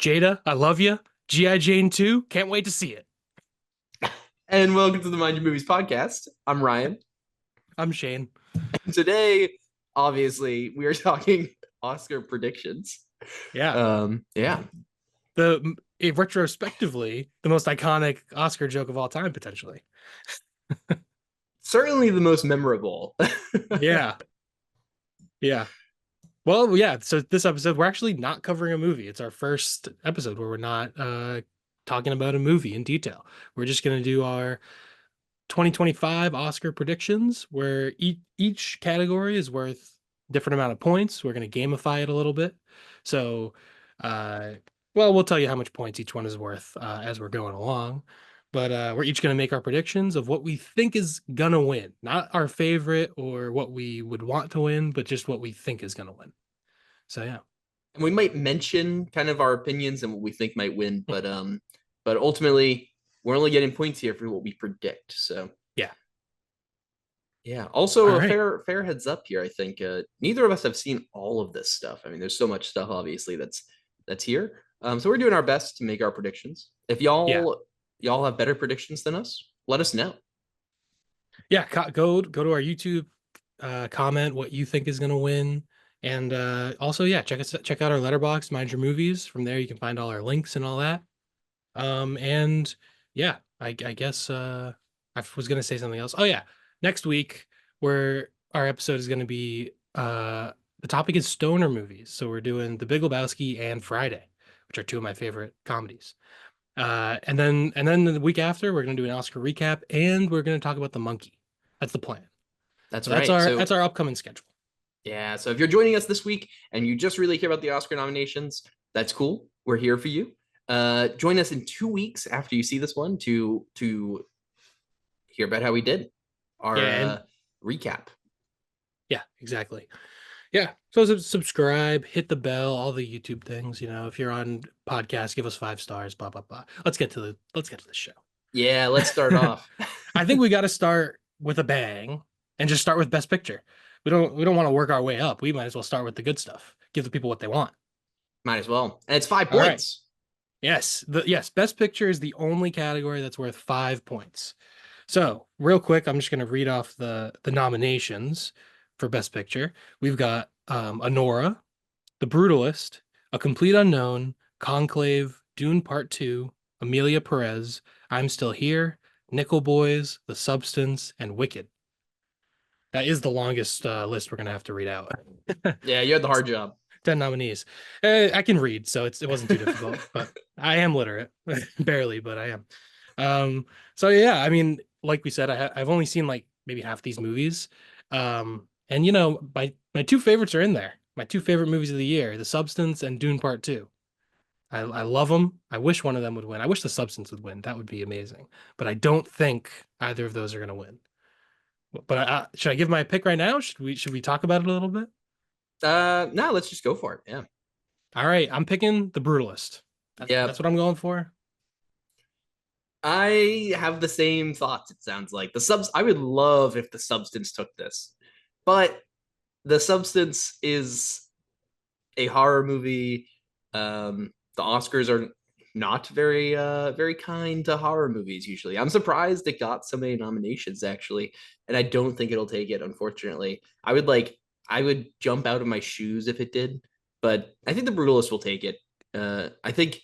Jada, I love you. G.I. Jane 2, can't wait to see it. And welcome to the Mind Your Movies podcast. I'm Ryan. I'm Shane. And today, obviously, we are talking Oscar predictions. Yeah. Yeah, Retrospectively, the most iconic Oscar joke of all time, potentially. certainly the most memorable. Yeah. Yeah. Well, yeah. So this episode, we're actually not covering a movie. It's our first episode where we're not talking about a movie in detail. We're just going to do our 2025 Oscar predictions, where each category is worth different amount of points. We're going to gamify it a little bit. So, uh, well, we'll tell you how much points each one is worth as we're going along. But we're each going to make our predictions of what we think is going to win, not our favorite or what we would want to win, but just what we think is going to win. So, yeah. And we might mention kind of our opinions and what we think might win, but ultimately, we're only getting points here for what we predict. So Yeah. yeah. Also, All a right. fair heads up here. I think neither of us have seen all of this stuff. I mean, there's so much stuff obviously that's here. So we're doing our best to make our predictions. If Yeah. y'all have better predictions than us, let us know. Yeah. Go to our YouTube, comment what you think is going to win. And also, yeah, check out our letterbox, Mind Your Movies. From there, you can find all our links and all that. And yeah, I guess I was gonna say something else. Oh yeah, next week where our episode is gonna be the topic is stoner movies. So we're doing The Big Lebowski and Friday, which are two of my favorite comedies. And then the week after we're gonna do an Oscar recap and we're gonna talk about The Monkey. That's the plan. That's So that's right. our So that's our upcoming schedule. yeah. So if you're joining us this week and you just really care about the Oscar nominations, that's cool. We're here for you. Join us in 2 weeks after you see this one to hear about how we did our Yeah, and recap. yeah, exactly. Yeah. So subscribe, hit the bell, all the YouTube things. If you're on podcast, give us 5 stars, blah, blah, blah. Let's get to the show. Yeah. Let's start off. I think we got to start with a bang and just start with Best Picture. We don't want to work our way up. We might as well start with the good stuff. Give the people what they want. Might as well. And it's five All right. points. Yes, Best Picture is the only category that's worth 5 points. So, real quick, I'm just going to read off the nominations for Best Picture. We've got Anora, The Brutalist, A Complete Unknown, Conclave, Dune Part 2, Amelia Perez, I'm Still Here, Nickel Boys, The Substance, and Wicked. That is the longest list we're going to have to read out. Yeah, you had the hard job. 10 nominees. I can read, so it wasn't too difficult, but I am literate. Barely, but I am. So yeah, I mean, like we said, I've only seen like maybe half these movies. And my two favorites are in there. My two favorite movies of the year, The Substance and Dune Part 2. I love them. I wish one of them would win. I wish The Substance would win. That would be amazing. But I don't think either of those are going to win. But should I give my pick right now? Should we talk about it a little bit? No, let's just go for it. Yeah. All right, I'm picking The Brutalist. That's Yeah. what I'm going for. I have the same thoughts, it sounds like. I would love if the substance took this. But the substance is a horror movie. The Oscars are not very kind to horror movies usually. I'm surprised it got so many nominations actually, and I don't think it'll take it, unfortunately. I would jump out of my shoes if it did, but I think The Brutalist will take it. I think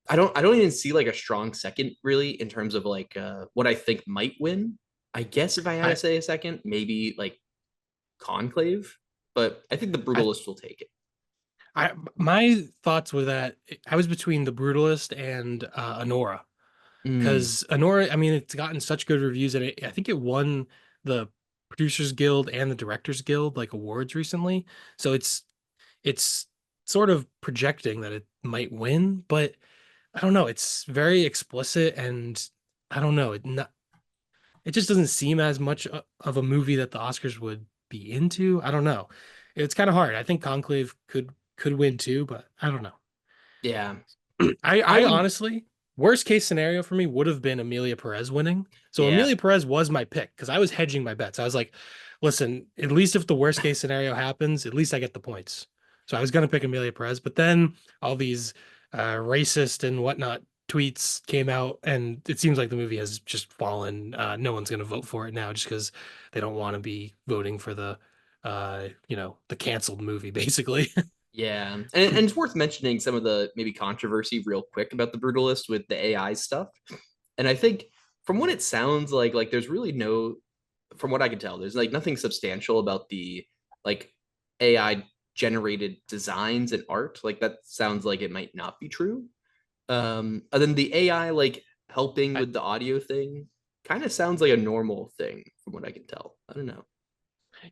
I don't even see like a strong second really in terms of like what I think might win. I guess if I had to I say a second, maybe like Conclave, but I think The I Brutalist will take it. my thoughts were that I was between The Brutalist and Anora, Mm, because Anora, I mean, it's gotten such good reviews and I think it won the Producers Guild and the Directors Guild like awards recently. So it's sort of projecting that it might win, but I don't know. It's very explicit and I don't know. It just doesn't seem as much of a movie that the Oscars would be into. I don't know. It's kind of hard. I think Conclave could win too, but I don't know. yeah, I I would. honestly, worst case scenario for me would have been Amelia Perez winning. So Yeah, Amelia Perez was my pick because I was hedging my bets. I was like, listen, at least if the worst case scenario happens, at least I get the points. So I was gonna pick Amelia Perez, but then all these racist and whatnot tweets came out, and it seems like the movie has just fallen. No one's going to vote for it now just because they don't want to be voting for the, the canceled movie, basically. Yeah, and it's worth mentioning some of the maybe controversy real quick about the Brutalist with the AI stuff. And I think from what it sounds like there's really no, from what I can tell, there's like nothing substantial about the like AI generated designs and art. Like that sounds like it might not be true. And then the AI like helping I, with the audio thing kind of sounds like a normal thing from what I can tell. I don't know.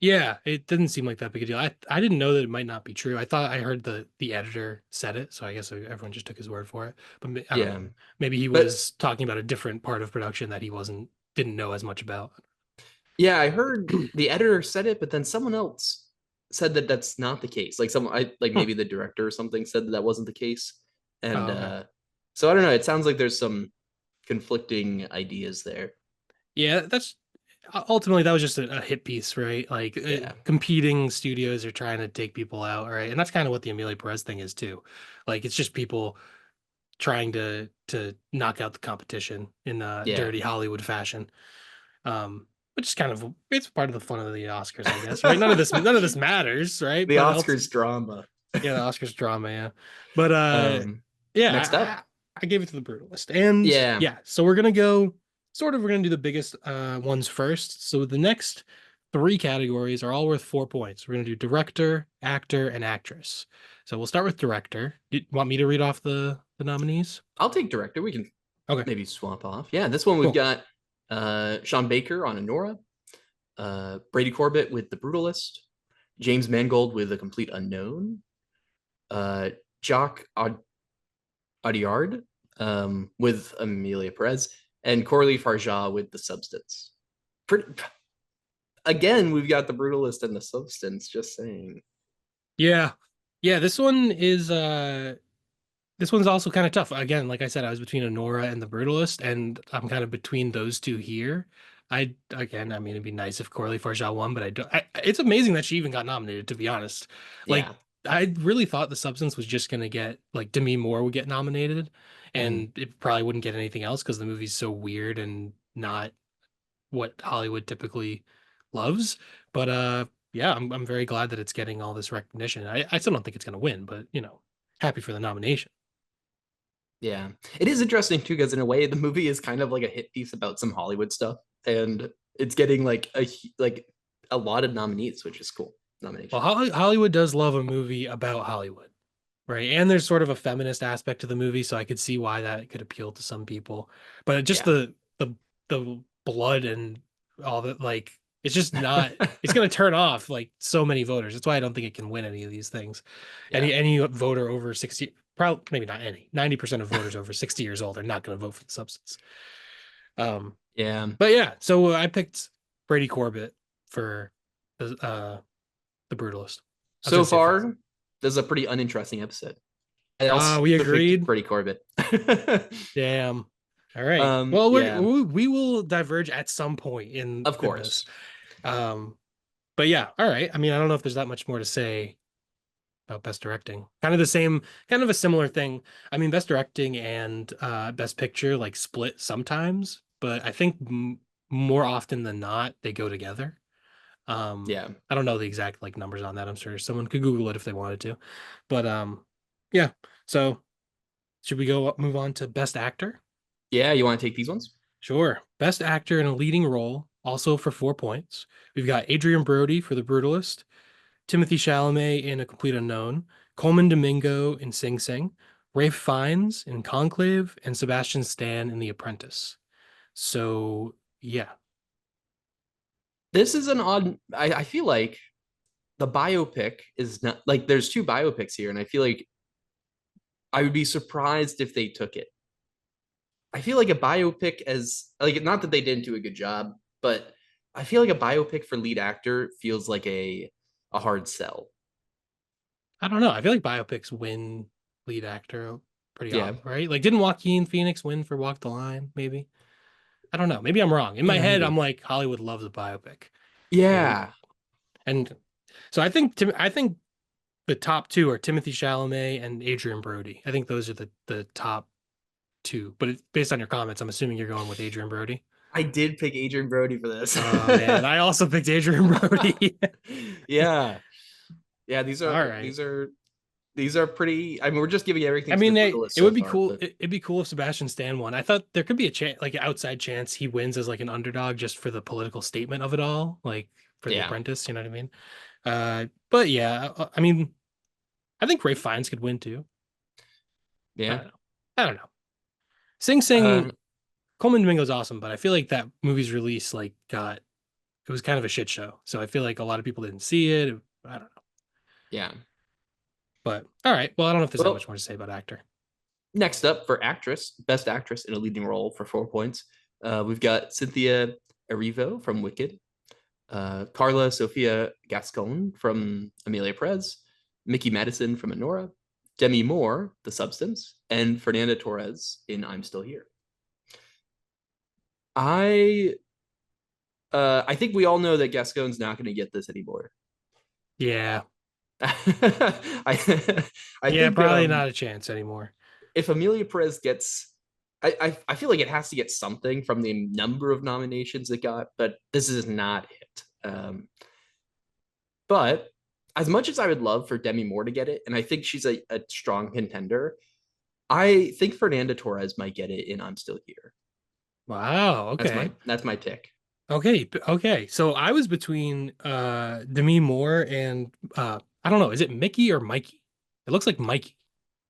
yeah, it didn't seem like that big a deal. I didn't know that it might not be true. I thought I heard the editor said it, so I guess everyone just took his word for it. But I don't know. Yeah, Maybe he but was talking about a different part of production that he didn't know as much about. yeah, I heard the editor said it, but then someone else said that that's not the case. Like someone, I like Hmm. maybe the director or something said that that wasn't the case, and Oh, okay. so I don't know. It sounds like there's some conflicting ideas there. Yeah, that's ultimately that was just a hit piece, right? Like Yeah, competing studios are trying to take people out, right? And that's kind of what the Amelia Perez thing is too. Like it's just people trying to knock out the competition in yeah. dirty Hollywood fashion. Which is kind of it's part of the fun of the Oscars, I guess, right? None of this matters, right? The But Oscars drama. yeah, the Oscars drama, yeah. But um, yeah, next up, I gave it to the Brutalist. And yeah, yeah, so we're gonna do the biggest ones first. So the next three categories are all worth 4 points. We're gonna do director, actor, and actress. So we'll start with director. You want me to read off the nominees? I'll take director. We can Okay, maybe swap off. Yeah, this one we've cool. got Sean Baker on Anora, Brady Corbett with The Brutalist, James Mangold with The Complete Unknown, uh, Jock Audiard with Amelia Perez, and Corley Farja with The Substance. Pretty, again, we've got The Brutalist and The Substance, just saying. Yeah. Yeah, this one's also kind of tough. Again, like I said, I was between Honora and The Brutalist, and I'm kind of between those two here. I mean, it'd be nice if Corley Farja won, but I don't. It's amazing that she even got nominated, to be honest. Like, Yeah. I really thought The Substance was just gonna get like Demi Moore would get nominated, Mhm. and it probably wouldn't get anything else because the movie's so weird and not what Hollywood typically loves. But yeah, I'm very glad that it's getting all this recognition. I still don't think it's gonna win, but happy for the nomination. Yeah. It is interesting too, because in a way, the movie is kind of like a hit piece about some Hollywood stuff, and it's getting like a lot of nominees, which is cool. Well, Nominations. Hollywood does love a movie about Hollywood, right? And there's sort of a feminist aspect to the movie, so I could see why that could appeal to some people. But just Yeah. the blood and all that, like it's just not. It's going to turn off like so many voters. That's why I don't think it can win any of these things. Yeah. Any voter over 60, probably maybe not any. 90% of voters over 60 years old are not going to vote for the substance. Um, Yeah. but yeah, so I picked Brady Corbett for the Brutalist. I was So gonna say first. far, this is a pretty uninteresting episode. I also We picked agreed. Brady Corbett. Damn. All right. Well, Yeah, we will diverge at some point of in this. course. Um, but yeah, all right. I mean, I don't know if there's that much more to say about best directing. Kind of the same, kind of a similar thing. I mean, best directing and best picture like split sometimes, but I think more often than not they go together. Yeah. I don't know the exact like numbers on that. I'm sure someone could Google it if they wanted to. But yeah. So should we go move on to best actor? Yeah, you want to take these ones? Sure. Best actor in a leading role, also for 4 points. We've got Adrian Brody for The Brutalist, Timothy Chalamet in A Complete Unknown, Coleman Domingo in Sing Sing, Rafe Fiennes in Conclave, and Sebastian Stan in The Apprentice. So yeah. This is an odd. I feel like the biopic is not like there's two biopics here, and I feel like I would be surprised if they took it. I feel like a biopic as like not that they didn't do a good job, but I feel like a biopic for lead actor feels like a hard sell. I don't know. I feel like biopics win lead actor pretty Yeah. often, right? Like, didn't Joaquin Phoenix win for Walk the Line? Maybe. I don't know. Maybe I'm wrong. In my Yeah, head, I'm maybe. like Hollywood loves a biopic, and Yeah. and so I think the top two are Timothy Chalamet and Adrian Brody. I think those are the top two. But based on your comments, I'm assuming you're going with Adrian Brody. I did pick Adrian Brody for this. Oh man, I also picked Adrian Brody. Yeah, yeah. These All are right. these are these are pretty. I mean, we're just giving everything I to the mean, brutalist it so would be far, cool. but It'd be cool if Sebastian Stan won. I thought there could be a chance, like an outside chance, he wins as like an underdog just for the political statement of it all, like for The yeah, Apprentice. You know what I mean? But yeah, I mean, I think Ray Fiennes could win too. I yeah. don't know. I don't know. Sing Sing, Um, Coleman Domingo's awesome, but I feel like that movie's release like got it was kind of a shit show. So I feel like a lot of people didn't see it. I don't know. yeah. But all right. Well, I don't know if there's that Well, much more to say about actor. next up for actress, best actress in a leading role for 4 points, we've got Cynthia Erivo from Wicked, Carla Sofia Gascon from Amelia Perez, Mickey Madison from Honora, Demi Moore, The Substance, and Fernanda Torres in I'm Still Here. I I think we all know that Gascon's not going to get this anymore. Yeah. I I Yeah, think probably not a chance anymore. if Amelia Perez gets, I feel like it has to get something from the number of nominations it got, but this is not it. But as much as I would love for Demi Moore to get it, and I think she's a strong contender, I think Fernanda Torres might get it in I'm Still Here. Wow. Okay. That's my pick. Okay. So I was between Demi Moore and I don't know, is it Mickey or Mikey? It looks like Mikey.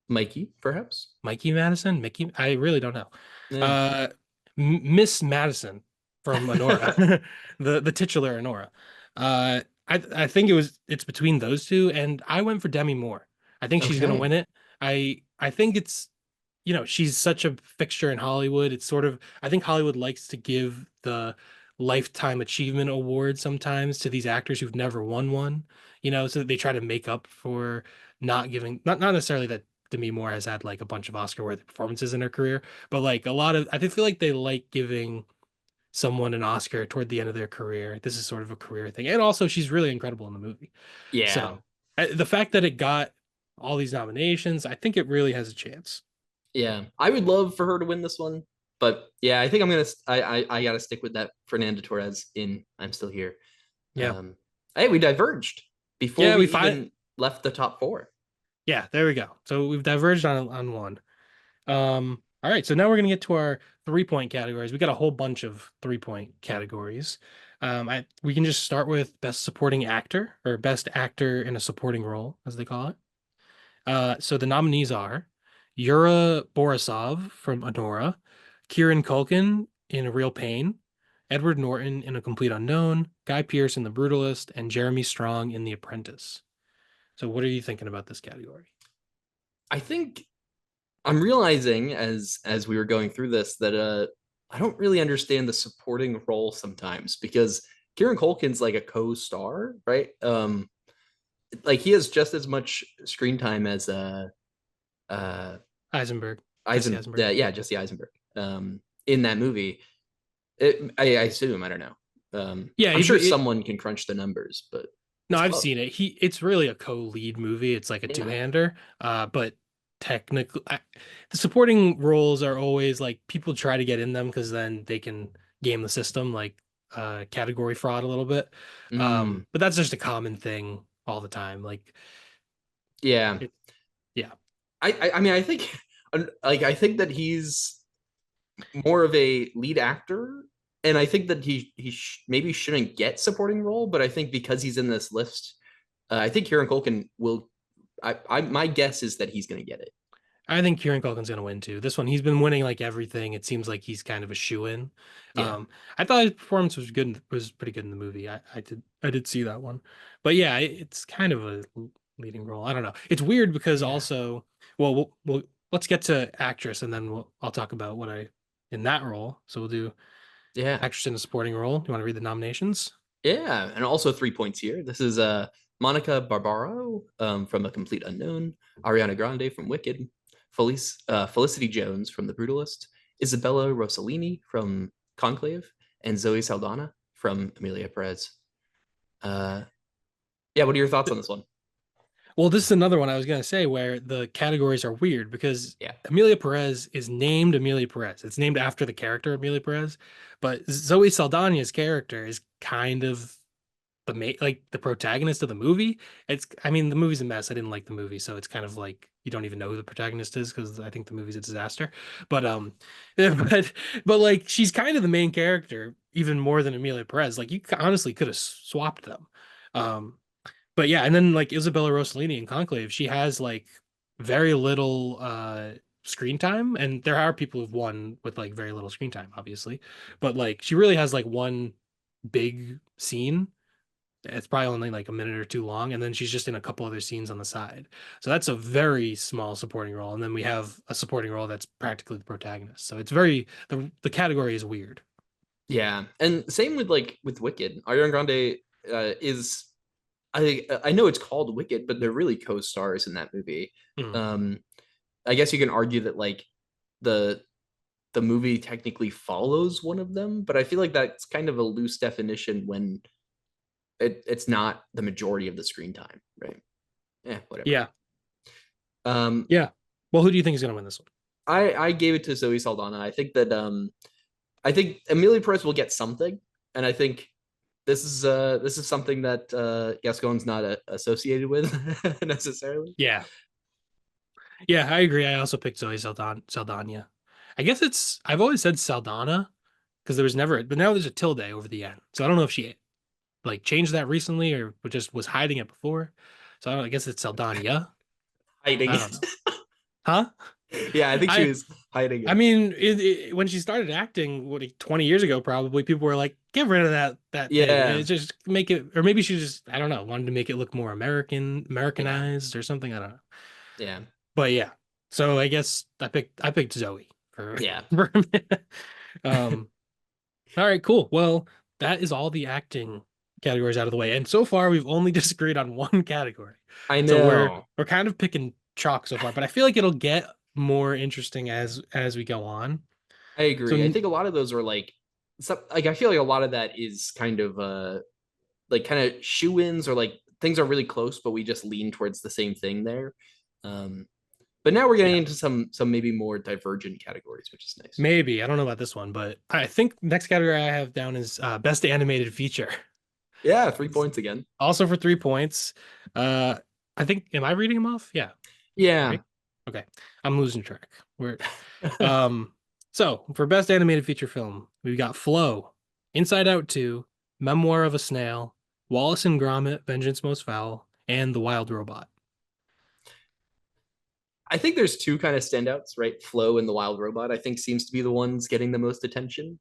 Mikey, perhaps. Mikey Madison? Mickey? I really don't know. Yeah. Uh Miss Madison from Honora. The titular Honora. I think it's between those two and I went for Demi Moore. I think she's gonna Okay. win it. I think it's she's such a fixture in Hollywood. It's sort of, I think Hollywood likes to give the lifetime achievement award sometimes to these actors who've never won one, so that they try to make up for not giving, not necessarily that Demi Moore has had like a bunch of Oscar worthy performances in her career, but like a lot of, I feel like they like giving someone an Oscar toward the end of their career. This is sort of a career thing. And also she's really incredible in the movie. Yeah. So the fact that it got all these nominations, I think it really has a chance. Yeah. I would love for her to win this one. But yeah, I think I'm gonna I gotta stick with that Fernanda Torres in I'm Still Here. Yeah. Um, hey, we diverged before Yeah, we we find even left the top four. Yeah, there we go. So we've diverged on one. All right, so now we're gonna get to our 3 point categories. We got a whole bunch of 3 point categories. We can just start with best supporting actor or best actor in a supporting role, as they call it. So the nominees are Yura Borisov from Honora, Kieran Culkin in A Real Pain, Edward Norton in A Complete Unknown, Guy Pearce in The Brutalist, and Jeremy Strong in The Apprentice. So what are you thinking about this category? I think I'm realizing as we were going through this that I don't really understand the supporting role sometimes because Kieran Culkin's like a co-star, right? Like he has just as much screen time as uh Eisenberg, Jesse Eisenberg. Yeah, Jesse Eisenberg in that movie. I assume, I don't know. Yeah, I'm sure someone can crunch the numbers, but no, it's I've close. seen it. It's really a co-lead movie. It's like a Yeah. two-hander. But technically, the supporting roles are always like people try to get in them because then they can game the system, like category fraud a little bit. Mm, But that's just a common thing all the time. Like, yeah. it, yeah, I mean I think like I think that he's more of a lead actor, and I think that maybe shouldn't get supporting role, but I think because he's in this list, I think Kieran Culkin will. I my guess is that he's going to get it. I think Kieran Culkin's gonna win too. This one, he's been winning like everything. It seems like he's kind of a shoe-in. Yeah, I thought his performance was good, was pretty good in the movie. I did see that one, but yeah, it's kind of a leading role. I don't know. It's weird because yeah, also, well, let's get to actress and then I'll talk about what I in that role. So we'll do yeah, actress in a supporting role. You want to read the nominations? yeah. And also 3 points here. This is Monica Barbaro from A Complete Unknown, Ariana Grande from Wicked, Felicity Jones from The Brutalist, Isabella Rossellini from Conclave, and Zoe Saldana from Amelia Perez. Uh, yeah, what are your thoughts on this one? Well, this is another one I was gonna say where the categories are weird because Yeah. Amelia Perez is named Amelia Perez. It's named after the character Amelia Perez, but Zoe Saldana's character is kind of like the protagonist of the movie. I mean, the movie's a mess. I didn't like the movie, so it's kind of like you don't even know who the protagonist is because I think the movie's a disaster. But but like she's kind of the main character even more than Amelia Perez. Like you honestly could have swapped them. Um, but yeah, and then like Isabella Rossellini in Conclave, she has like very little screen time, and there are people who've won with like very little screen time, obviously, but like she really has like one big scene. It's probably only like a minute or two long, and then she's just in a couple other scenes on the side. So that's a very small supporting role, and then we have a supporting role that's practically the protagonist. So it's very the category is weird. Yeah, and same with like with Wicked. Ariana Grande is I know it's called Wicked, but they're really co-stars in that movie. Mm. Um, I guess you can argue that like the the movie technically follows one of them, but I feel like that's kind of a loose definition when it's not the majority of the screen time, right? Yeah, whatever. Yeah, Um, yeah. Well, who do you think is going to win this one? I gave it to Zoe Saldana. I think that I think Amelia Perez will get something, and I think this is something that Gascon's not associated with necessarily. Yeah, yeah, I agree. I also picked Saldana. I guess I've always said Saldana because there was never, but now there's a tilde over the end. So I don't know if she like changed that recently or just was hiding it before. So I guess it's Saldana. Hiding I don't it. know. Huh? Yeah, I think she I was hiding I it. mean, when she started acting, what, like, 20 years ago, probably people were like, "Get rid of that thing. Yeah, It just make it," or maybe she just, I don't know, wanted to make it look more yeah, Americanized or something. I don't know. yeah, But yeah, so I guess I picked Zoe for yeah. for a minute. Um, all right, cool. Well, that is all the acting categories out of the way, and so far we've only disagreed on one category. I So know. we're kind of picking chalk so far, but I feel like it'll get more interesting as we go on. I So agree. I think a lot of those are like like I feel like a lot of that is kind of like kind of shoe-ins or like things are really close, but we just lean towards the same thing there. Um, but now we're getting yeah, into some maybe more divergent categories, which is nice. maybe I don't know about this one, but I think next category I have down is best animated feature. Yeah, 3 points again. Also for 3 points. Uh, I think am I reading them off? Yeah, Yeah. right. Okay, I'm losing track. We're um. So for best animated feature film, we've got Flow, Inside Out 2, Memoir of a Snail, Wallace and Gromit: Vengeance Most Foul, and The Wild Robot. I think there's two kind of standouts, right? Flow and the Wild Robot, I think seems to be the ones getting the most attention.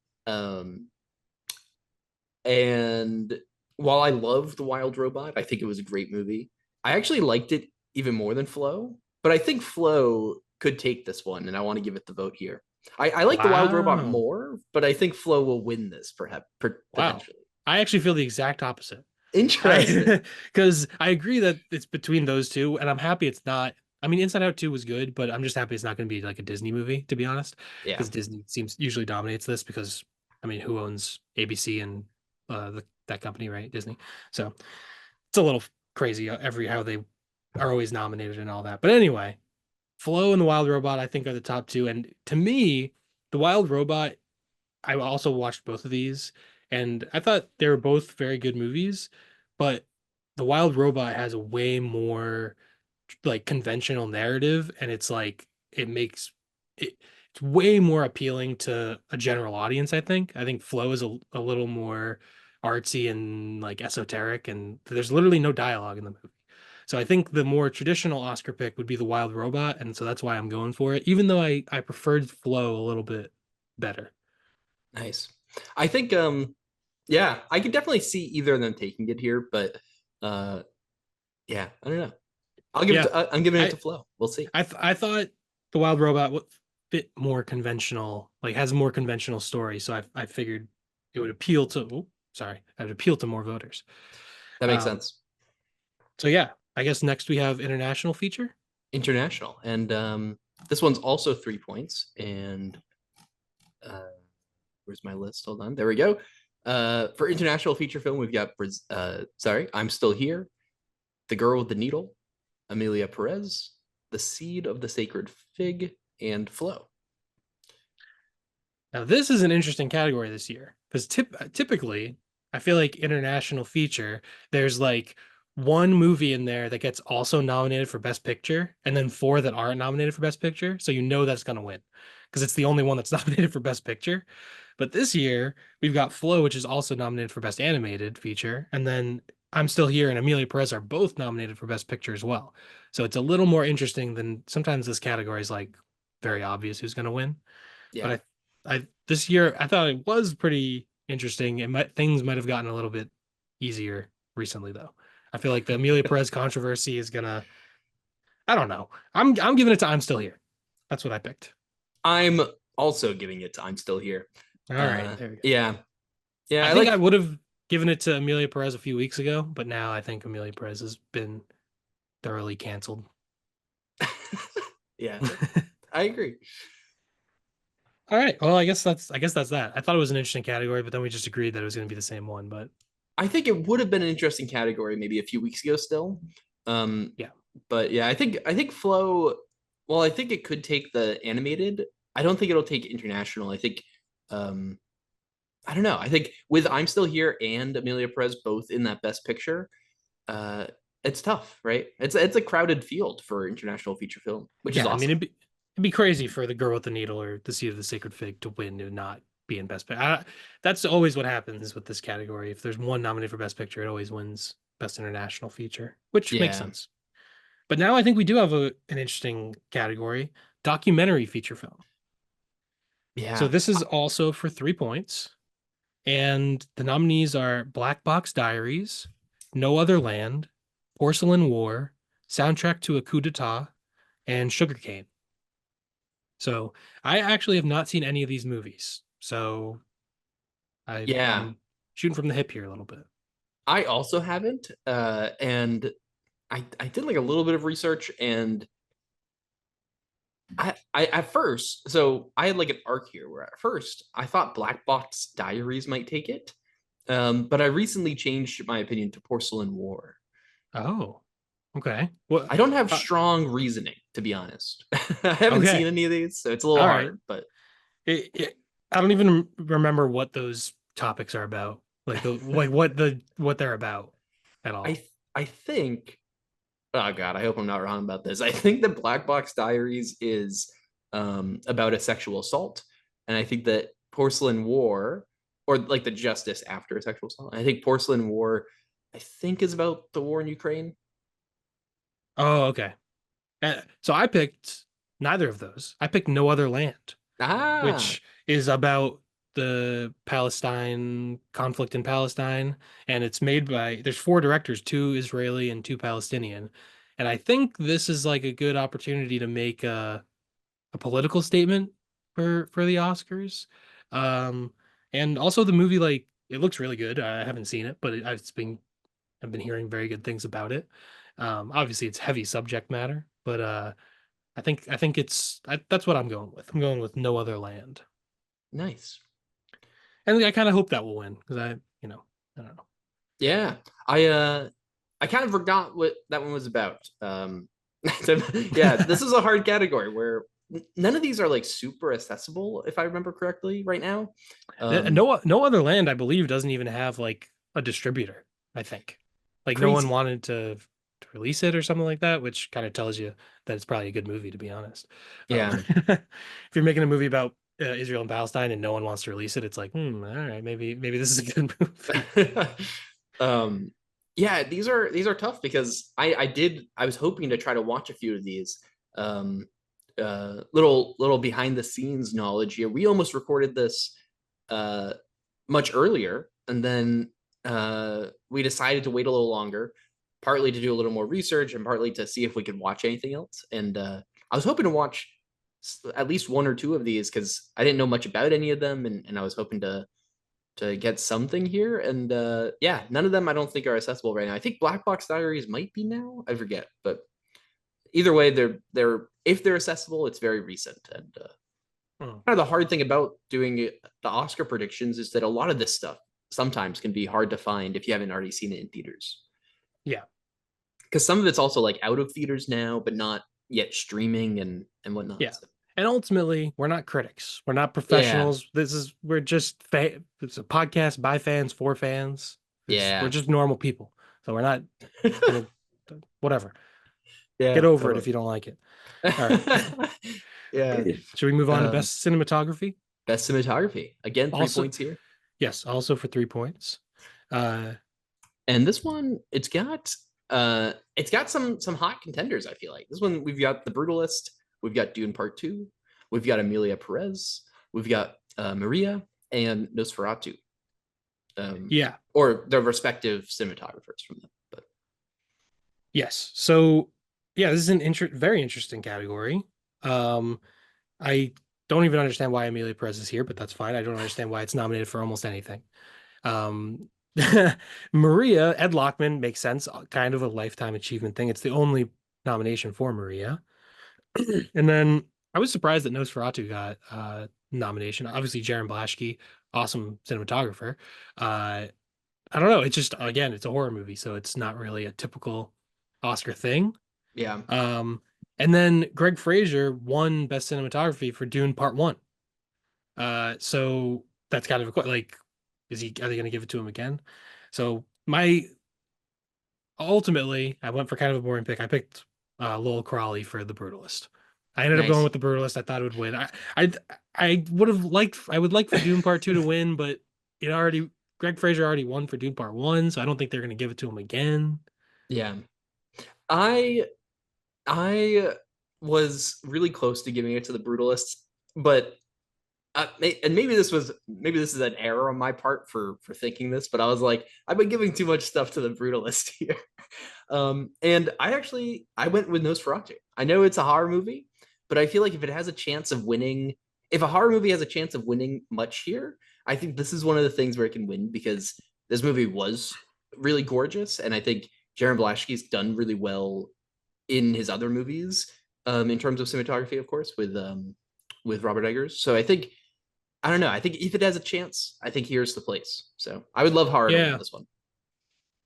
And while I love the Wild Robot, I think it was a great movie. I actually liked it even more than Flow, but I think Flow could take this one, and I want to give it the vote here. I like the Wild Robot Wow. more, but I think Flow will win this, perhaps Wow. potentially. I actually feel the exact opposite. Interesting. I because I agree that it's between those two, and I'm happy it's not. I mean, Inside Out 2 was good, but I'm just happy it's not going to be like a Disney movie, to be honest, Yeah, because Disney seems usually dominates this because I mean, who owns ABC and that company, right? Disney. So it's a little crazy every how they are always nominated and all that. But anyway, Flow and the Wild Robot, I think, are the top two. And to me, the Wild Robot, I also watched both of these, and I thought they were both very good movies, but The Wild Robot has a way more like conventional narrative, and it's like it makes it's way more appealing to a general audience, I think. I think Flow is a little more artsy and like esoteric, and there's literally no dialogue in the movie. So I think the more traditional Oscar pick would be The Wild Robot, and so that's why I'm going for it, even though I preferred Flow a little bit better. nice. I think yeah, I could definitely see either of them taking it here, but uh yeah, I don't know. Yeah, I'm giving it I to Flow. We'll see. I thought the Wild Robot would fit more conventional, like has a more conventional story. So I figured it would appeal to. Oh, sorry, it would appeal to more voters. That makes Um, sense. so yeah, I guess next we have international feature. International. And this one's also 3 points. And uh, where's my list? Hold on. There we go. For international feature film, we've got sorry, I'm Still Here, The Girl with the Needle, Amelia Perez, The Seed of the Sacred Fig, and Flow. Now, this is an interesting category this year because typically, I feel like international feature, there's like one movie in there that gets also nominated for Best Picture, and then four that aren't nominated for Best Picture. So you know that's going to win because it's the only one that's nominated for Best Picture. But this year, we've got Flow, which is also nominated for Best Animated Feature, and then I'm Still Here and Amelia Perez are both nominated for Best Picture as well. So it's a little more interesting than sometimes this category is like very obvious who's going to win. But Yeah. I this year I thought it was pretty interesting. Things might have gotten a little bit easier recently though. I feel like the Amelia Perez controversy is gonna. I don't know. I'm giving it to I'm Still Here. That's what I picked. I'm also giving it to I'm Still Here. All right, there we go. Yeah. Yeah, I I think I like would have given it to Amelia Perez a few weeks ago, but now I think Amelia Perez has been thoroughly canceled. yeah, I agree. All right. Well, I guess that's that. I thought it was an interesting category, but then we just agreed that it was going to be the same one. But I think it would have been an interesting category maybe a few weeks ago still. yeah, But yeah, I think Flow, well, I think it could take the animated. I don't think it'll take international. I think um I don't know. I think with I'm Still Here and Amelia Perez both in that best picture, uh it's tough, right? It's a crowded field for international feature film, which is yeah. I mean, awesome. it'd be crazy for the Girl with the Needle or the Seed of the Sacred Fig to win and not be in Best Picture. That's always what happens with this category. If there's one nominated for Best Picture, it always wins Best International Feature, which makes Yeah. sense. But now I think we do have an interesting category: documentary feature film. So Yeah. this is also for 3 points, and the nominees are Black Box Diaries, No Other Land, Porcelain War, Soundtrack to a Coup d'etat, and Sugarcane. So I actually have not seen any of these movies. So Yeah. I'm shooting from the hip here a little bit. I also haven't. And I did like a little bit of research and I at first, so I had like an arc here where at first I thought Black Box Diaries might take it. But I recently changed my opinion to Porcelain War. Oh, okay. Well, I don't have uh, strong reasoning, to be honest. I haven't seen okay. any of these, so it's a little All right. hard, but I don't even remember what those topics are about. What they're about at all. I think, oh god, I hope I'm not wrong about this. I think that Black Box Diaries is about a sexual assault, and I think that Porcelain War, or like the justice after a sexual assault. I think Porcelain War, I think, is about the war in Ukraine. Oh, okay. So I picked neither of those. I picked No Other Land, Ah, which is about the Palestine conflict in Palestine, and it's made by there's four directors, two Israeli and two Palestinian. And I think this is like a good opportunity to make a political statement for the Oscars. Um, and also the movie, like it looks really good. I haven't seen it, but I've been hearing very good things about it. Obviously it's heavy subject matter, but I think that's what I'm going with. I'm going with No Other Land, nice. and I kind of hope that will win because I don't know. Yeah, I kind of forgot what that one was about. Yeah, this is a hard category where none of these are like super accessible, if I remember correctly, right now. No Other Land, I believe, doesn't even have like a distributor. I think like no one Crazy. wanted to release it or something like that, which kind of tells you that it's probably a good movie, to be honest. Yeah. If you're making a movie about Israel and Palestine and no one wants to release it, it's like, all right, maybe this is a good movie. um yeah, these are tough because I was hoping to try to watch a few of these. Um little behind the scenes knowledge here. We almost recorded this uh much earlier, and then we decided to wait a little longer, partly to do a little more research and partly to see if we could watch anything else. And I was hoping to watch at least one or two of these because I didn't know much about any of them, and I was hoping to get something here. And yeah, none of them I don't think are accessible right now. I think Black Box Diaries might be now. I forget, but either way, they're if they're accessible, it's very recent. And Hmm. kind of the hard thing about doing the Oscar predictions is that a lot of this stuff sometimes can be hard to find if you haven't already seen it in theaters. Yeah. because some of it's also like out of theaters now, but not yet streaming and Yeah. whatnot. So, And ultimately, we're not critics. We're not yeah, professionals. We're just it's a podcast by fans for fans. We're yeah, just normal people. So we're not gonna whatever. yeah, Get over it if totally. you don't like it. All right. Yeah. Should we move on to Um, best cinematography? best cinematography. Again, three Also, points here. yes, also for 3 points. Uh And this one, it's got some hot contenders, I feel like. This one we've got The Brutalist, we've got Dune Part 2, we've got Emilia Perez, we've got Maria and Nosferatu. yeah, Or their respective cinematographers from them. But yes. So yeah, this is an very interesting category. Um I don't even understand why Amelia Perez is here, but that's fine. I don't understand why it's nominated for almost anything. Um, Maria, Ed Lockman makes sense, kind of a lifetime achievement thing. It's the only nomination for Maria. And then I was surprised that Nosferatu got nomination. Obviously, Jaron Blaschke, awesome cinematographer. Uh, I don't know. It's just again, it's a horror movie, so it's not really a typical Oscar thing. yeah, Um, and then Greg Fraser won Best Cinematography for Dune Part One. So that's kind of like, are they going to give it to him again? So my ultimately, I went for kind of a boring pick. I picked Lowell Crawley for The Brutalist. I ended up going nice. with The Brutalist. I thought it would win. I would like for Dune Part Two to win, but it already Greg Fraser already won for Dune Part One, so I don't think they're going to give it to him again. Yeah. I I was really close to giving it to The Brutalist, but and maybe this is an error on my part for thinking this, but I was like, I've been giving too much stuff to The Brutalist here. And I went with Nosferatu. I know it's a horror movie, but I feel like if it has a chance of winning, if a horror movie has a chance of winning much here, I think this is one of the things where it can win because this movie was really gorgeous, and I think Jaron Blaschke's done really well in his other movies, in terms of cinematography, of course, with Robert Eggers. So I don't know. I think if it has a chance, I think here's the place. So I would love horror to win Yeah, this one.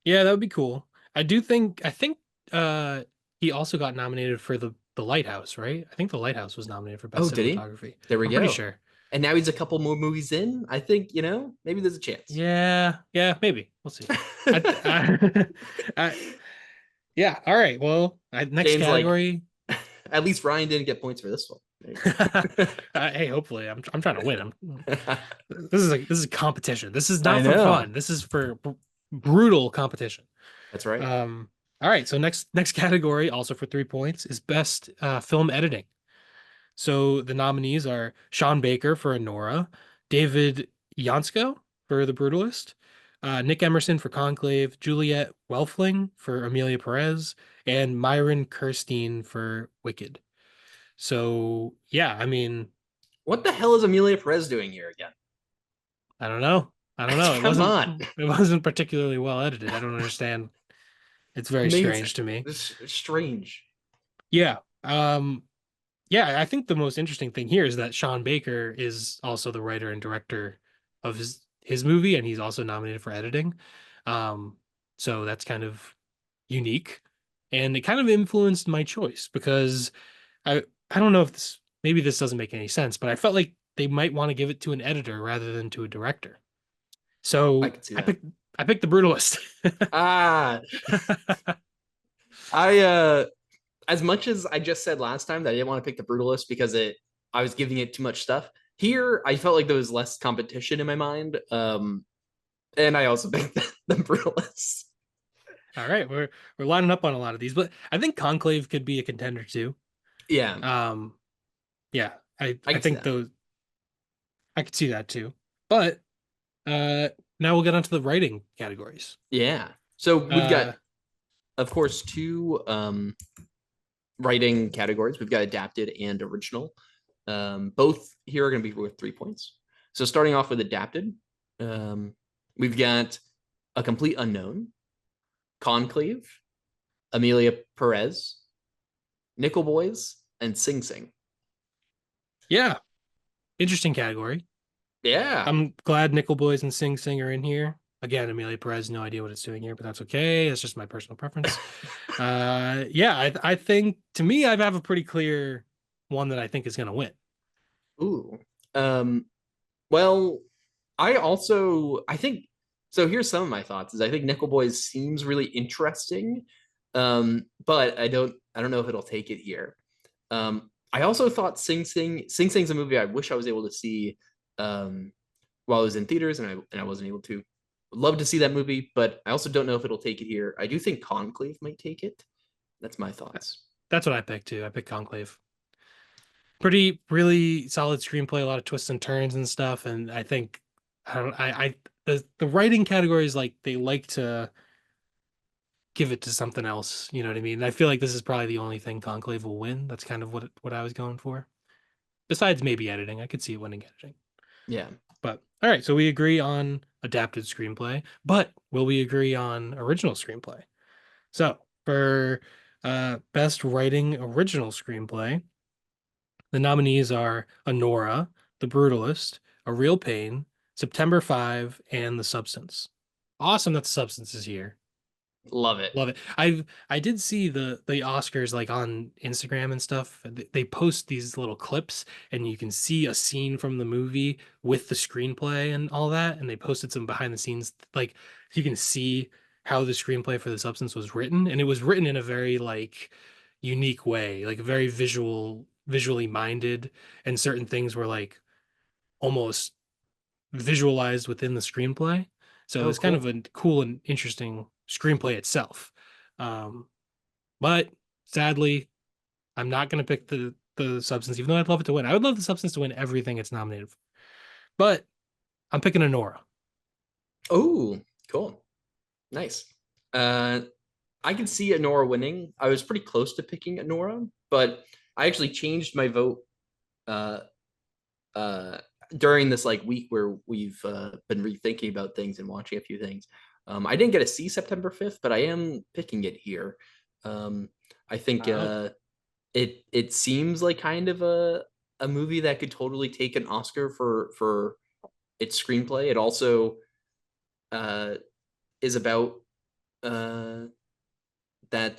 yeah, that would be cool. I think uh he also got nominated for the Lighthouse, right? I think the Lighthouse was nominated for Oh, best did he? cinematography. There we I'm pretty go. sure. And now he's a couple more movies in. I think, maybe there's a chance. Yeah, yeah, maybe. We'll see. I, I yeah, all right. Well, next Shane's like, category. at least Ryan didn't get points for this one. There you Hey, hopefully, I'm trying to win. go. This is a competition. This is I not for know. fun. This is for brutal competition. That's right. Um, all right. So next category, also for 3 points, is best film editing. So the nominees are Sean Baker for Anora, David Yansko for The Brutalist, Nick Emerson for Conclave, Juliette Welfling for Amelia Perez, and Myron Kirstein for Wicked. So yeah, I mean, What the hell is Amelia Perez doing here again? I don't know. I don't know. Come on. It wasn't particularly well edited. I don't understand. It's very Amazing. strange to me. This is strange. Yeah. Yeah, I think the most interesting thing here is that Sean Baker is also the writer and director of his movie, and he's also nominated for editing. Um, so that's kind of unique, and it kind of influenced my choice because I don't know if maybe this doesn't make any sense, but I felt like they might want to give it to an editor rather than to a director. I So could see I that. picked The Brutalist. Ah, I as much as I just said last time that I didn't want to pick the Brutalist because I was giving it too much stuff. Here, I felt like there was less competition in my mind. And I also picked the Brutalist. All right, we're lining up on a lot of these, but I think Conclave could be a contender too. Yeah, Um, yeah, I I can see think that. those I could see that too. But uh now we'll get onto the writing categories. Yeah. So we've got, Uh of course, two writing categories. We've got adapted and original. Both here are going to be worth 3 points. So starting off with adapted, um, we've got A Complete Unknown, Conclave, Amelia Perez, Nickel Boys, and Sing Sing. yeah, interesting category. Yeah. I'm glad Nickel Boys and Sing Sing are in here. Again, Amelia Perez, no idea what it's doing here, but that's okay. It's just my personal preference. Yeah, I think to me, I have a pretty clear one that I think is going to win. Ooh. Um, well, I think so. Here's some of my thoughts. Is I think Nickel Boys seems really interesting, but I don't know if it'll take it here. I also thought Sing Sing's a movie I wish I was able to see um, while I was in theaters, and I wasn't able to. Would love to see that movie, but I also don't know if it'll take it here. I do think Conclave might take it. That's my thoughts. That's what I picked too. I picked Conclave. Pretty, really solid screenplay, a lot of twists and turns and stuff. And I think I don't, I the writing categories like they like to give it to something else. You know what I mean? I feel like this is probably the only thing Conclave will win. That's kind of what I was going for. Besides maybe editing, I could see it winning editing. Yeah. But all right, so we agree on adapted screenplay, but will we agree on original screenplay? So for best writing original screenplay, the nominees are Anora, The Brutalist, A Real Pain, September 5, and The Substance. Awesome that The Substance is here. Love it. Love it. I did see the Oscars like on Instagram and stuff. They post these little clips and you can see a scene from the movie with the screenplay and all that. And they posted some behind the scenes like you can see how the screenplay for The Substance was written. And it was written in a very like unique way, like very visually minded, and certain things were like almost visualized within the screenplay. So Oh, it's kind of cool. a cool and interesting screenplay itself. Um, but sadly, I'm not going to pick the Substance, even though I'd love it to win. I would love the Substance to win everything it's nominated for. But I'm picking Anora. Oh, cool. Nice. Uh, I can see Anora winning. I was pretty close to picking Anora, but I actually changed my vote uh, uh, during this like week where we've been rethinking about things and watching a few things. I didn't get to see September 5th, but I am picking it here. Um, I think Oh, it seems like kind of a movie that could totally take an Oscar for its screenplay. It also uh, is about uh, that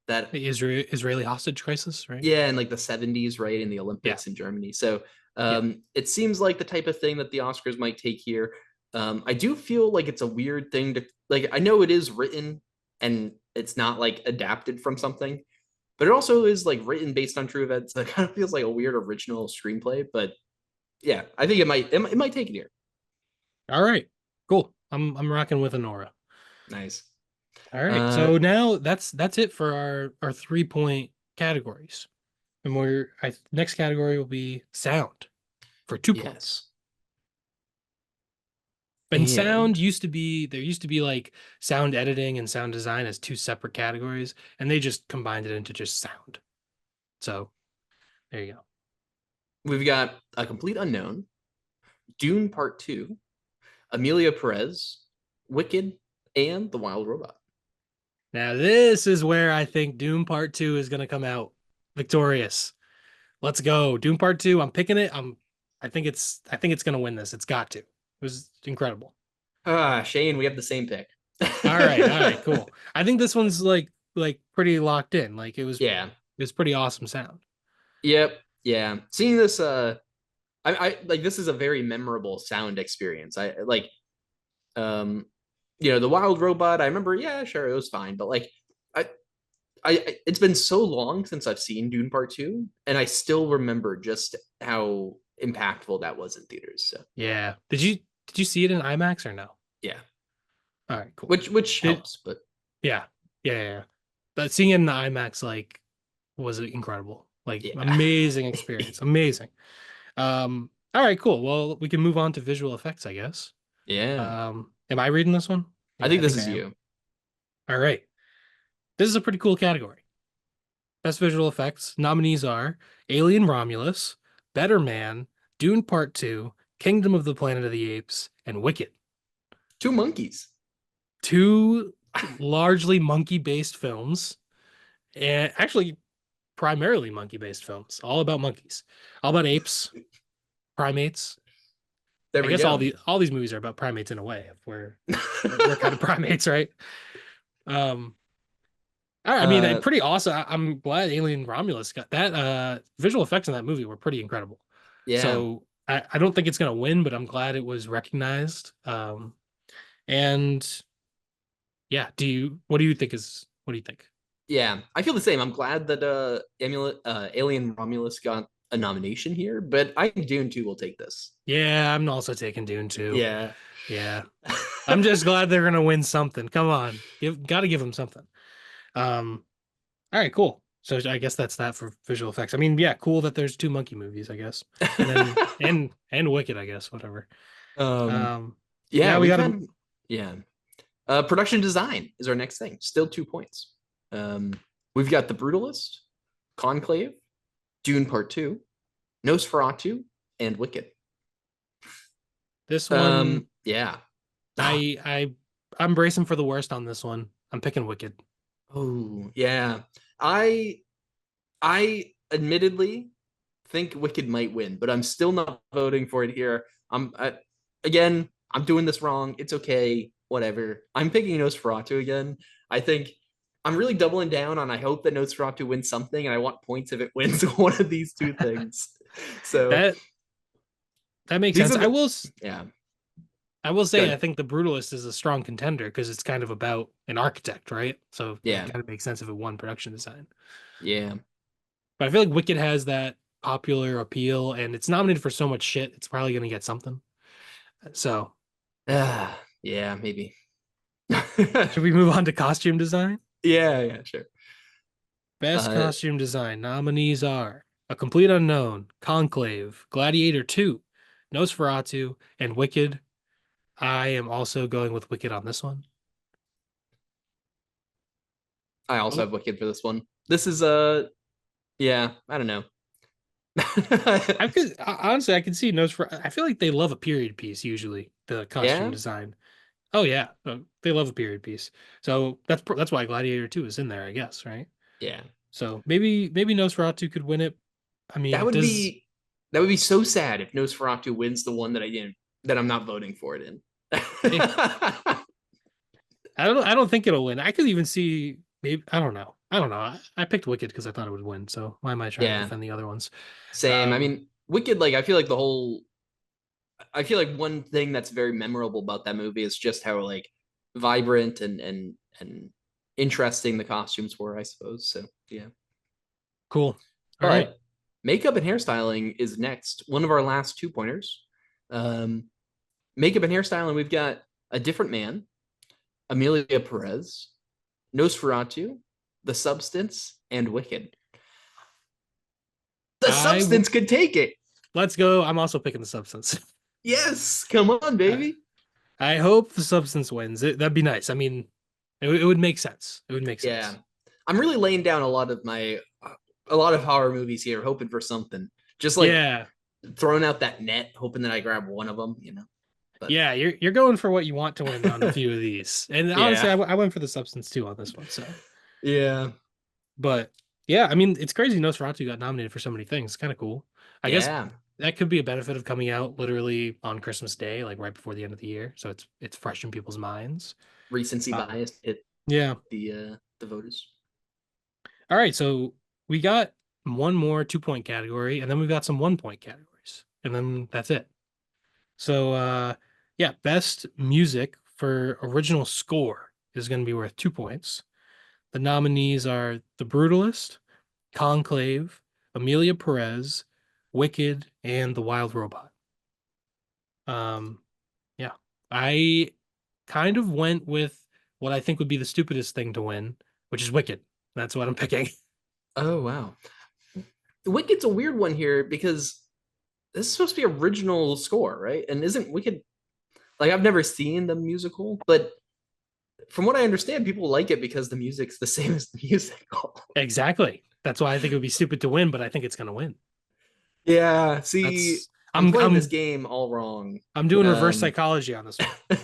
that the Israeli hostage crisis, right? yeah, in like the 70s, right, in the Yeah, Olympics in Germany. So yeah. it seems like the type of thing that the Oscars might take here. I do feel like it's a weird thing to like. I know it is written and it's not like adapted from something, but it also is like written based on true events. So it kind of feels like a weird original screenplay. But yeah, I think it might take it here. All right, cool. I'm rocking with Anora. Nice. All right, Uh, so now that's it for our 3 point categories. And next category will be sound for 2 points. yes, And and sound used to be there used to be like sound editing and sound design as two separate categories, and they just combined it into just sound. So there you go. we've got a complete unknown, Dune Part Two, Amelia Perez, Wicked, and The Wild Robot. Now this is where I think Doom Part 2 is gonna come out victorious. Let's go. Doom Part 2. I'm picking it. I think it's gonna win this. It's got to. It was incredible. Ah, Shane, we have the same pick. All right, cool. I think this one's like pretty locked in. Like Yeah. it was pretty awesome sound. Yep. Yeah. Seeing this, I like this is a very memorable sound experience. I like, um, the Wild Robot. I remember, yeah, sure, it was fine, but like, I, it's been so long since I've seen Dune Part Two, and I still remember just how impactful that was in theaters. So Yeah. Did you see it in IMAX or no? yeah, All right, cool. which Did helps, but Yeah, yeah. But seeing it in the IMAX like was incredible. Like yeah, amazing experience. Amazing. All right, cool. Well, we can move on to visual effects, I guess. yeah. Am I reading this one? I Yeah, think I this think I is am. you. All right. This is a pretty cool category. Best visual effects nominees are Alien Romulus, Better Man, Dune Part 2, Kingdom of the Planet of the Apes, and Wicked. Two monkeys. Two largely monkey-based films, and actually primarily monkey-based films, all about monkeys, all about apes, primates. There I we guess go. all these movies are about primates in a way. If we're kind of primates, right? Um, I mean, uh, pretty awesome. I'm glad Alien Romulus got that. Visual effects in that movie were pretty incredible. yeah, So I don't think it's gonna win, but I'm glad it was recognized. And yeah, what do you think what do you think? yeah. I feel the same. I'm glad that Alien Romulus got a nomination here, but I think Dune 2 will take this. Yeah, I'm also taking Dune too. Yeah. Yeah. I'm just glad they're gonna win something. Come on. Gotta give them something. Um, all right, cool. So I guess that's that for visual effects. I mean, yeah, cool that there's two monkey movies, I guess. And then and Wicked, I guess, whatever. um, Um, yeah, yeah, we we've got to had yeah. Production design is our next thing. Still 2 points. Um, we've got The Brutalist, Conclave, Dune Part 2, Nosferatu, and Wicked. this one. Yeah. I'm bracing for the worst on this one. I'm picking Wicked. Oh, yeah. I I admittedly think Wicked might win, but I'm still not voting for it here. Again, I'm doing this wrong. It's okay. Whatever. I'm picking Nosferatu again. I think I'm really doubling down on I hope that Nosferatu wins something, and I want points if it wins one of these two things. So That that makes these sense. are the yeah. I will say I Good. think The Brutalist is a strong contender because it's kind of about an architect, right? So it Yeah. kind of makes sense if it won production design. Yeah. But I feel like Wicked has that popular appeal and it's nominated for so much shit, it's probably going to get something. So, Yeah, maybe. should we move on to costume design? Yeah, yeah, sure. Best Uh costume design nominees are A Complete Unknown, Conclave, Gladiator 2, Nosferatu, and Wicked. I am also going with Wicked on this one. I also Oh, have Wicked for this one. This is yeah, I don't know. I could honestly, I can see Nosferatu. I feel like they love a period piece usually, the costume Yeah, design. Oh yeah, they love a period piece. So that's why Gladiator 2 is in there, I guess, right? yeah. So maybe Nosferatu could win it. I That mean, would does be that would be so sad if Nosferatu wins the one that I didn't that I'm not voting for it in. eh, I don't think it'll win. I could even see maybe I don't know. I don't know. I picked Wicked because I thought it would win. So why am I trying to Yeah, defend the other ones? same. I Um, mean, Wicked, like I feel like one thing that's very memorable about that movie is just how like vibrant and interesting the costumes were, I suppose. So yeah. cool. All right. But makeup and hairstyling is next. One of our last 2 pointers. Um, makeup and hairstyling, we've got A Different Man, Amelia Perez, Nosferatu, The Substance, and Wicked. The I Substance could take it. let's go. I'm also picking the substance. Yes, come on, Uh, baby. I hope the substance wins. That'd be nice. I mean, it would make sense. It would make Yeah, sense. I'm really laying down a lot of horror movies here, hoping for something. Just like Yeah. throwing out that net, hoping that I grab one of them. But Yeah, you're going for what you want to win on a few of these. And honestly, yeah, I went for the substance too on this one. So, yeah, but yeah, I mean, it's crazy Nosferatu got nominated for so many things. It's kind of cool. I guess yeah. that could be a benefit of coming out literally on Christmas Day, like right before the end of the year. So it's fresh in people's minds. Recency Um, bias hit yeah. the voters. All right, so we got one more 2 point category, and then we've got some 1 point categories, and then that's it. So yeah, best music for original score is going to be worth 2 points. The nominees are The Brutalist, Conclave, Amelia Perez, Wicked, and The Wild Robot. Um, yeah, I kind of went with what I think would be the stupidest thing to win, which is Wicked. That's what I'm picking. Oh wow, Wicked's a weird one here because this is supposed to be original score, right? And isn't Wicked like I've never seen the musical, but from what I understand, people like it because the music's the same as the musical. Exactly. That's why I think it would be stupid to win, but I think it's going to win. Yeah, see, That's I'm playing this game all wrong. I'm doing reverse Um, psychology on this one.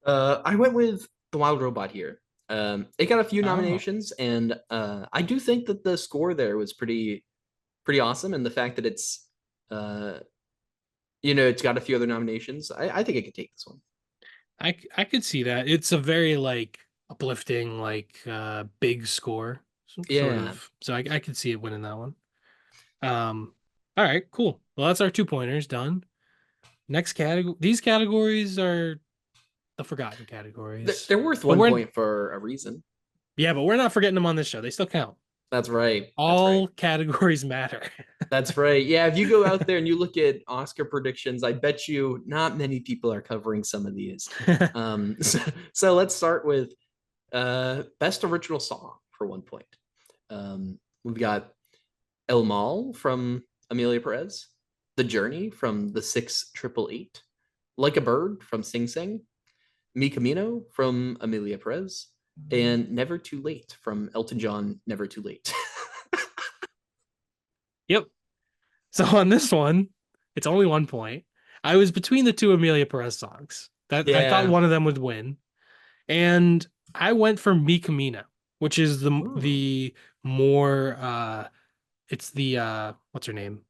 I went with The Wild Robot here. It got a few Oh, nominations, and I do think that the score there was pretty awesome, and the fact that it's uh, It's got a few other nominations. I think it could take this one. I could see that. It's a very like uplifting, like big score, sort Yeah. of. So I could see it winning that one. All right, cool. Well, that's our 2 pointers done. Next category. These categories are the forgotten categories, They're worth but one we're point for a reason. yeah, but we're not forgetting them on this show. They still count. That's right. That's right. All categories matter. That's right. Yeah, if you go out there and you look at Oscar predictions, I bet you not many people are covering some of these. So let's start with best original song for 1 point. We've got El Mal from Amelia Perez, The Journey from the 688, Like a Bird from Sing Sing, Mi Camino from Amelia Perez, and Never Too Late from Elton John, Never Too Late. Yep. So on this one, it's only 1 point. I was between the two Amelia Perez songs. That I thought Yeah. one of them would win, and I went for Mi Camino, which is the more it's the what's her name?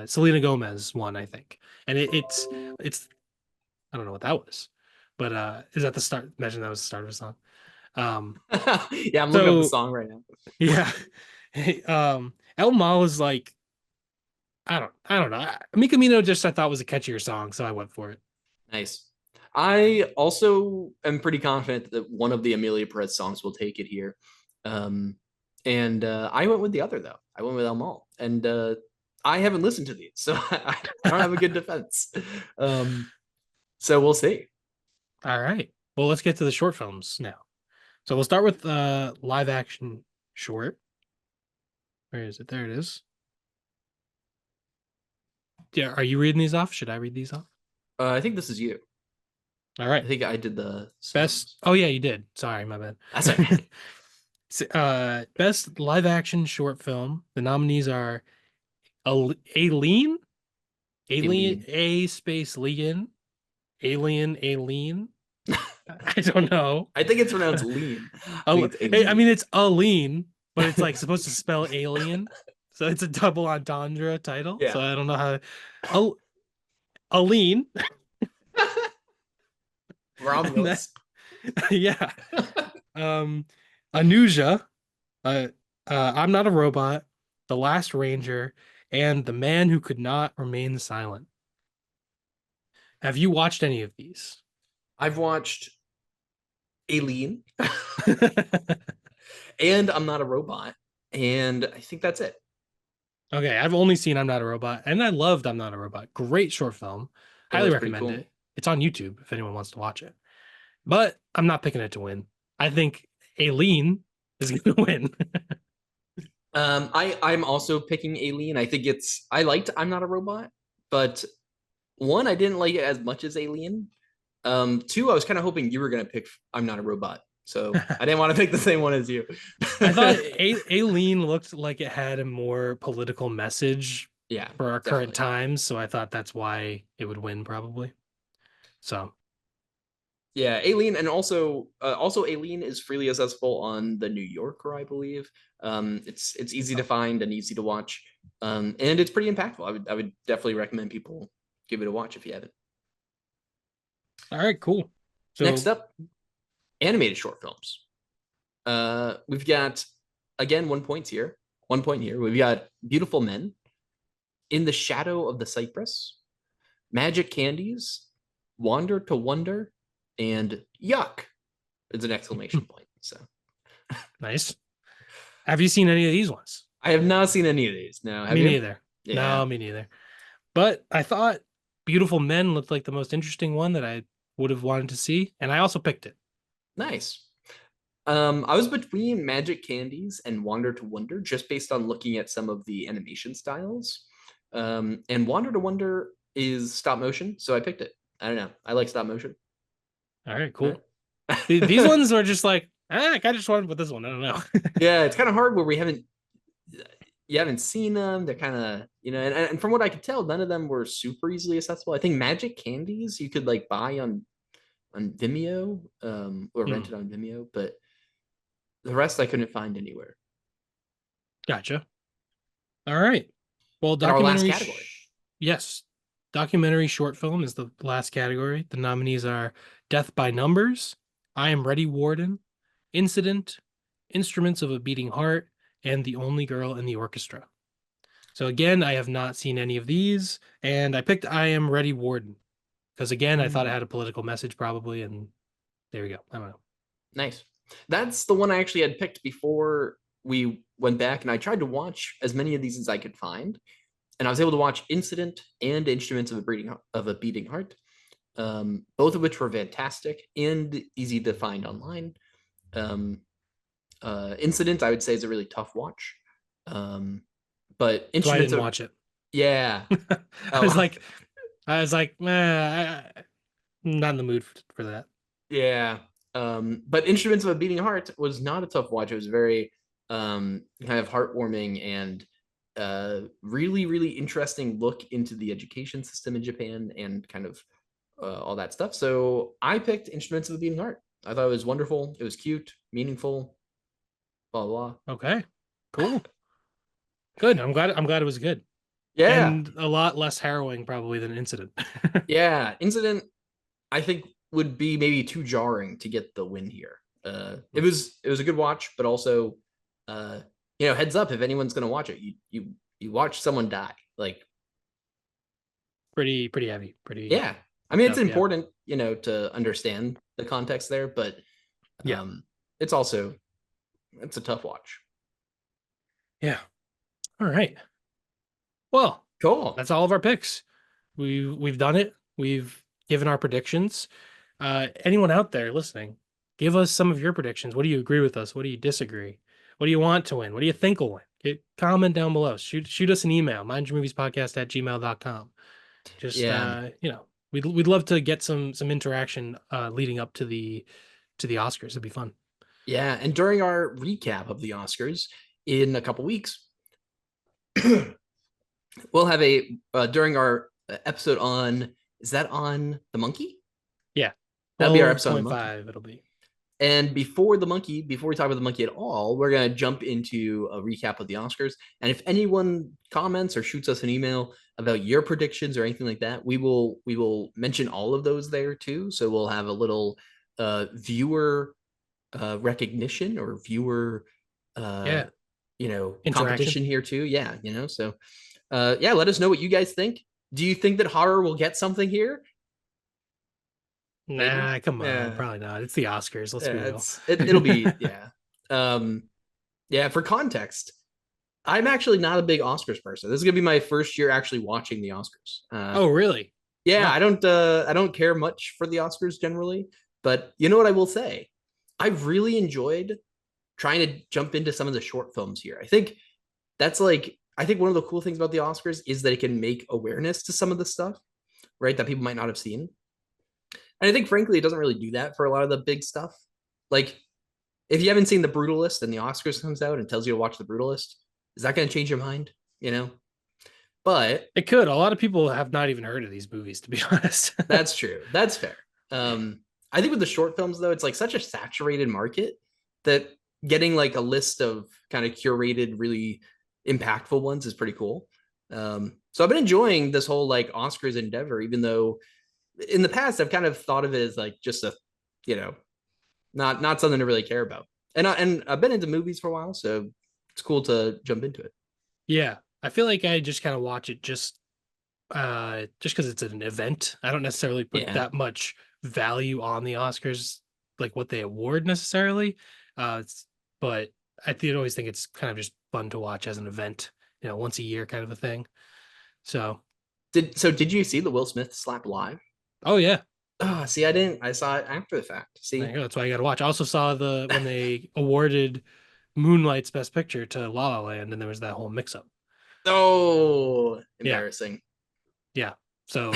Selena Gomez one, I think. And it's I don't know what that was. But is that the start? Imagine that was the start of a song. Um Yeah, I'm looking up the so song right now. yeah. El Mal is like I don't know. Mi Camino just I thought was a catchier song, so I went for it. Nice. I also am pretty confident that one of the Amelia Perez songs will take it here. And I went with the other though. I went with El Mal. And I haven't listened to these, so I don't have a good defense. So we'll see. All right. Well, let's get to the short films now. So we'll start with live action short. Where is it? There it is. Yeah, are you reading these off? Should I read these off? I think this is you. All I right. think I did the Best. Oh yeah, you did. Sorry, my bad. That's okay. Best live action short film. The nominees are Alien, Alien. A space Lean, Alien. I don't know. I think it's pronounced lean. I think it's I alien. mean, it's Aline, but it's like supposed to spell alien, so it's a double entendre title. Yeah. So I don't know how. Aline. Romulus. Yeah. Anuja, I'm Not a Robot, The Last Ranger, and The Man Who Could Not Remain Silent. Have you watched any of these? I've watched Alien and I'm Not a Robot. And I think that's it. Okay, I've only seen I'm Not a Robot, and I loved I'm Not a Robot. Great short film. It Highly was pretty recommend cool. it. It's on YouTube if anyone wants to watch it. But I'm not picking it to win. I think Aileen is going to win. I'm also picking Alien. I think I liked I'm Not a Robot, but one, I didn't like it as much as Alien. Two, I was kind of hoping you were gonna pick I'm Not a Robot. So I didn't want to pick the same one as you. I thought Aileen looked like it had a more political message Yeah, for our definitely. current times, so I thought that's why it would win probably. So Yeah, Alien, and also Alien is freely accessible on the New Yorker, I believe. It's easy to find and easy to watch, and it's pretty impactful. I would definitely recommend people give it a watch if you haven't. all right, cool. So Next up, animated short films. We've got again 1 point here. 1 point here. We've got Beautiful Men, In the Shadow of the Cypress, Magic Candies, Wander to Wonder, and Yuck. It's an exclamation point. So nice. Have you seen any of these ones? I have not seen any of these. No, have Me you? neither. Yeah. No, me neither. But I thought Beautiful Men looked like the most interesting one that I would have wanted to see, and I also picked it. Nice. I was between Magic Candies and Wander to Wonder just based on looking at some of the animation styles. And Wander to Wonder is stop motion, so I picked it. I don't know. I like stop motion. All right, cool. Right. These ones are just like, I kind of just wanted with this one. I don't know. Yeah, it's kind of hard where you haven't seen them. They're kind of, and from what I could tell, none of them were super easily accessible. I think Magic Candies you could like buy on Vimeo, or rent it on Vimeo, but the rest I couldn't find anywhere. Gotcha. All right. Well, And our last documentary. category. Yes. Documentary short film is the last category. The nominees are Death by Numbers, I Am Ready Warden, Incident, Instruments of a Beating Heart, and The Only Girl in the Orchestra. So again, I have not seen any of these, and I picked I Am Ready Warden because again, I thought it Mm, had a political message probably, and there we go. I don't know. nice. That's the one I actually had picked before we went back, and I tried to watch as many of these as I could find, and I was able to watch Incident and Instruments of a Beating Heart, both of which were fantastic and easy to find online. Um, Incident, I would say, is a really tough watch. But So I Instruments didn't of watch it. yeah, I was oh like, I'm not in the mood for that. yeah. But Instruments of a Beating Heart was not a tough watch. It was very kind of heartwarming and really, really interesting look into the education system in Japan and kind of all that stuff. So I picked Instruments of a Beating Heart. I thought it was wonderful. It was cute, meaningful, blah blah. Okay, cool, good. I'm glad it was good Yeah, and a lot less harrowing probably than Incident. yeah. Incident, I think, would be maybe too jarring to get the win here. It was a good watch, but also, uh, heads up if anyone's gonna watch it, you watch someone die. Like, Pretty heavy, pretty yeah, I mean it's tough. Yeah, important, to understand the context there, but yeah, it's also it's a tough watch. yeah. All right. Well, Cool. that's all of our picks. We've done it. We've given our predictions. Anyone out there listening, give us some of your predictions. What do you agree with us? What do you disagree? What do you want to win? What do you think will win? Comment down below. Shoot us an email, mindyourmoviespodcast@gmail.com. Just Yeah, we'd love to get some interaction leading up to the Oscars. It'd be fun. yeah. And during our recap of the Oscars in a couple weeks, we'll have a during our episode on is that on the monkey? Yeah. That'll be our episode on the monkey. 12.5 it'll be. And before we talk about the monkey at all, we're gonna jump into a recap of the Oscars. And if anyone comments or shoots us an email about your predictions or anything like that, we will mention all of those there too. So we'll have a little viewer recognition or viewer uh Yeah. Interaction. competition here too. Yeah, so yeah, let us know what you guys think. Do you think that horror will get something here? Maybe. Nah, come on. Yeah. Probably not. It's the Oscars. Let's be Yeah, real. it'll be yeah. Um yeah, for context, I'm actually not a big Oscars person. This is gonna be my first year actually watching the Oscars. Oh, really? Yeah, Wow. I don't care much for the Oscars generally, but you know what I will say? I really enjoyed trying to jump into some of the short films here. I think one of the cool things about the Oscars is that it can make awareness to some of the stuff, right? That people might not have seen. And I think frankly it doesn't really do that for a lot of the big stuff. Like if you haven't seen The Brutalist and the Oscars comes out and tells you to watch The Brutalist, is that going to change your mind? But It could. A lot of people have not even heard of these movies, to be honest. that's true. That's fair. I think with the short films though, it's like such a saturated market that getting like a list of kind of curated, really impactful ones is pretty cool. So I've been enjoying this whole like Oscars endeavor, even though in the past I've kind of thought of it as like just a, you know, not something to really care about. And I've been into movies for a while, so it's cool to jump into it. Yeah. I feel like I just kind of watch it just because it's an event. I don't necessarily put Yeah. that much value on the Oscars, like what they award necessarily. It's, but I always think it's kind of just fun to watch as an event, once a year kind of a thing. So, Did you see the Will Smith slap live? oh yeah, Oh, see, I didn't. I saw it after the fact. there you See, go. That's why I got to watch. I also saw when they awarded Moonlight's Best Picture to La La Land, and there was that whole mix-up. oh, Yeah, embarrassing. yeah. So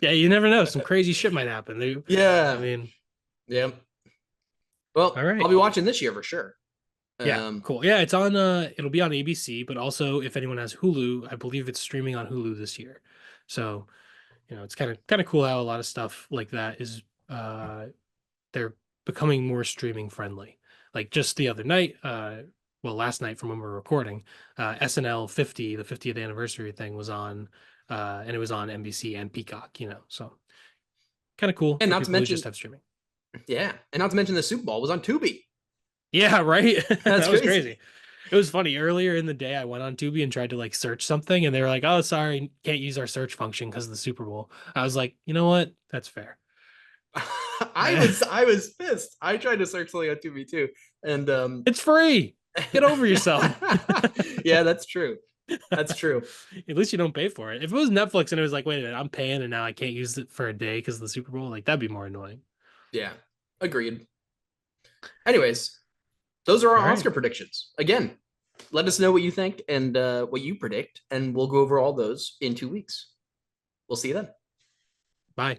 yeah, you never know. Some crazy shit might happen. I Yeah, mean, yeah. all Well, I'll right. be watching this year for sure. Yeah, Um, cool. Yeah, it's on it'll be on ABC, but also if anyone has Hulu, I believe it's streaming on Hulu this year. So, it's kind of cool how a lot of stuff like that is they're becoming more streaming friendly. Like just the other night, well, last night from when we're recording, SNL 50, the 50th anniversary thing was on and it was on NBC and Peacock. So kind of cool And for not to people who just mention, have streaming. yeah, and not to mention the Super Bowl was on Tubi. Yeah, right. That's That was crazy. crazy. It was funny. Earlier in the day, I went on Tubi and tried to like search something, and they were like, "Oh, sorry, can't use our search function because of the Super Bowl." I was like, you know what? That's fair. I was pissed. I tried to search something on Tubi too, and It's free. Get over yourself. yeah, that's true. That's true. At least you don't pay for it. If it was Netflix and it was like, wait a minute, I'm paying and now I can't use it for a day because of the Super Bowl, like that'd be more annoying. Yeah, agreed. Anyways, those are our All right. Oscar predictions. Again, let us know what you think and what you predict, and we'll go over all those in 2 weeks. We'll see you then. Bye.